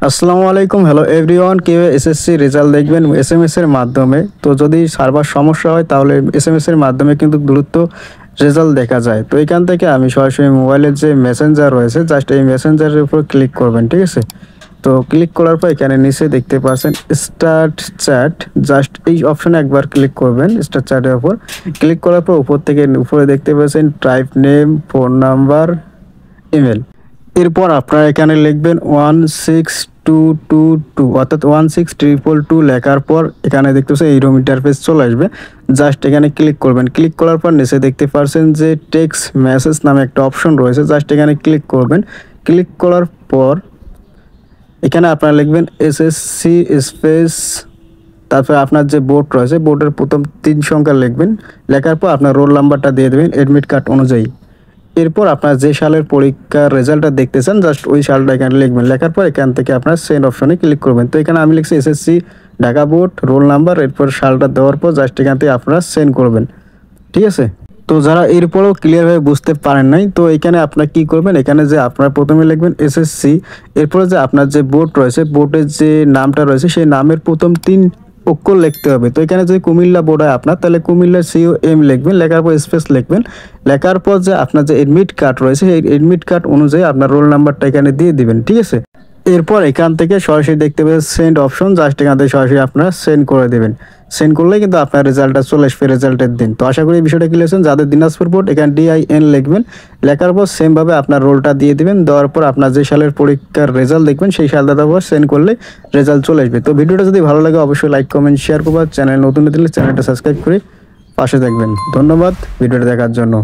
আসসালামু আলাইকুম, hello everyone. কিভাবে এসএসসি রেজাল্ট দেখবেন এসএমএস এর মাধ্যমে? তো যদি সার্ভার সমস্যা হয় তাহলে এসএমএস এর মাধ্যমে কিন্তু দ্রুত রেজাল্ট দেখা যায়। তো এখান থেকে আমি সরাসরি মোবাইলের যে মেসেঞ্জার রয়েছে, জাস্ট এই মেসেঞ্জারের উপর ক্লিক করবেন, ঠিক আছে? তো ক্লিক করার পর এখানে নিচে দেখতে পাচ্ছেন স্টার্ট চ্যাট, জাস্ট এই অপশনে একবার ক্লিক করবেন। স্টার্ট চ্যাটের উপর ক্লিক করার পর উপর থেকে উপরে দেখতে পাচ্ছেন type name, phone number, email. এরপর আপনারা এখানে লিখবেন 16222 অর্থাৎ 16222 লেখার পর এখানে দেখতে পাচ্ছেন এইরকম ইন্টারফেস চলে আসবে। জাস্ট এখানে ক্লিক করবেন। ক্লিক করার পর নিচে দেখতে পাচ্ছেন যে টেক্সট মেসেজ নামে একটা অপশন রয়েছে, জাস্ট এখানে ক্লিক করবেন। ক্লিক করার পর এখানে আপনারা লিখবেন এসএসসি স্পেস, তারপরে আপনার যে বোর্ড রয়েছে বোর্ডের প্রথম 3 সংখ্যা লিখবেন। লেখার পর আপনার রোল নাম্বারটা দিয়ে দেবেন অ্যাডমিট কার্ড অনুযায়ী। এরপর আপনার যে সালের পরীক্ষার রেজাল্টটা দেখতে চান, জাস্ট ওই সালটা এখানে লিখবেন। লেখার পর এখান থেকে আপনার সেন্ড অপশনে ক্লিক করবেন। তো এখানে আমি লিখছি SSC Dhaka board, roll number, এরপর সালটা দেওয়ার পর জাস্ট এখান থেকে আপনারা সেন্ড করবেন, ঠিক আছে? তো যারা এরপরেও ক্লিয়ারভাবে বুঝতে পারেন নাই, তো এখানে আপনারা কী করবেন, এখানে যে আপনারা প্রথমে লিখবেন এসএসসি, এরপরে যে আপনার যে বোর্ড রয়েছে বোর্ডের যে নামটা রয়েছে সেই নামের প্রথম 3 অক্ষর লিখতে হবে। তো এখানে যদি কুমিল্লা বোর্ড হয় আপনার, তাহলে কুমিল্লার COM লিখবেন। লেখার পর স্পেস লিখবেন। লেখার পর যে আপনার যে এডমিট কার্ড রয়েছে সেই এডমিট কার্ড অনুযায়ী আপনার রোল নাম্বারটা এখানে দিয়ে দিবেন, ঠিক আছে? এরপর এখান থেকে সরাসরি দেখতে পাবেন সেন্ড অপশন, জাস্ট এখান থেকে সরাসরি আপনারা সেন্ড করে দেবেন। সেন্ড করলে কিন্তু আপনার রেজাল্টটা চলে আসবে রেজাল্টের দিন। তো আশা করি এই বিষয়টা ক্লিয়ার হয়েছে। যাদের দিনাজপুর বোর্ড এখানে DIN লিখবেন। লেখার পর সেমভাবে আপনার রোলটা দিয়ে দিবেন। দেওয়ার পর আপনার যে সালের পরীক্ষার রেজাল্ট দেখবেন সেই সালটা দেওয়ার পর সেন্ড করলে রেজাল্ট চলে আসবে। তো ভিডিওটা যদি ভালো লাগে অবশ্যই লাইক, কমেন্ট, শেয়ার করবেন। চ্যানেল নতুন দিলে চ্যানেলটা সাবস্ক্রাইব করে পাশে থাকবেন। ধন্যবাদ ভিডিওটা দেখার জন্য।